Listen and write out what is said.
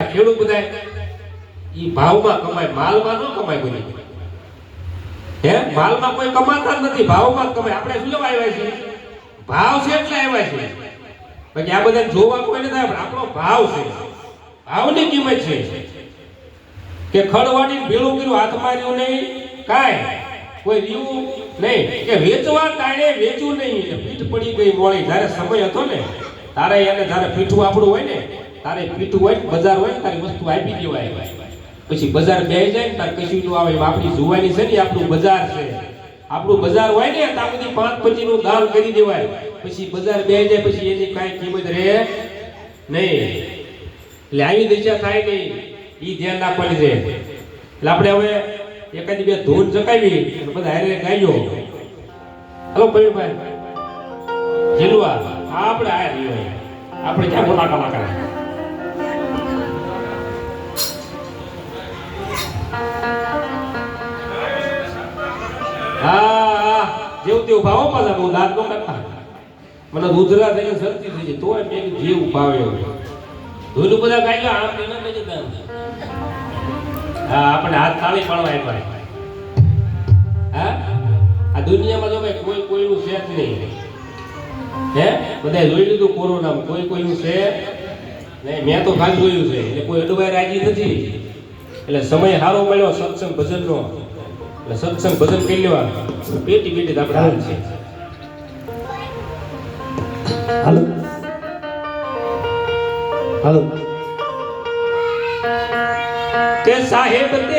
ખેડૂત બધા ઈ ભાવમાં કમાય, માલમાં ન કમાય કોઈ. હે માલમાં કોઈ કમાતા નથી, ભાવમાં કમાય. આપણે શું લેવા આવ્યા છીએ? ભાવ છે એટલે આવ્યા છીએ. બાકી આ બધા જોવા કોઈ નથી આવ્યા. આપણો ભાવ છે, ભાવની કિંમત છે. કે ખડવાડી ભેળું કર્યું, હાથ માર્યું નહીં, કાંઈ કોઈ રીવું નહીં. કે વેચવા તાણે વેચવું નહીં, પીઠ પડી ગઈ મોળી. જ્યારે સમય હતો ને તારે એને, જ્યારે પીઠું આપણું હોય ને, તારે પીઠું હોય, બજાર હોય, તારી વસ્તુ આપી દેવાય. પછી બજાર બેસી જાય ને તારે કશું નું આવે. આપણી જોવાની છે ને, આપણું બજાર છે. આપણું બજાર હોય ને ત્યાં બધી 5-25 નું દાન કરી દેવાય. પછી બજાર બેસી જાય પછી એની કાંઈ કિંમત રહે નહીં. એટલે આવી દિશા થાય નહીં, એ ધ્યાન રાખવાની છે. એટલે આપણે હવે એકાદી બે ધૂન ચકાવી અને બધા હારે ગાયો. હલો પ્રવીણભાઈ જીલવા આપણે આ રહ્યો, આપણે ક્યાં મોટા કલાકાર. હા જેવું તેવું ભાવો પાછા બહુ દાંત નો કરતા. મને ઉધરા થઈને શરતી થઈ જાય તોય મેં જેવું ભાવે ધૂનું બધા ગાઈ લો. આમ નહીં ને જતા. હા આપણે હાથ તાળી પાડવા આવ્યા. હા આ દુનિયામાં જો ભાઈ કોઈ કોઈનું છે જ નહીં. હે બધા જોઈ લીધું કોરોનામાં, કોઈ કોઈનું છે નહીં. મેં તો ખાલી જોયું છે. એટલે કોઈ અડવાય રાજી નથી. એટલે સમય સારો મળ્યો સત્સંગ ભજનનો. એટલે સત્સંગ ભજન કરી લેવા પેટી પેટી આપણે હાલ છે. હાલો હાલો કે સાહેબ તે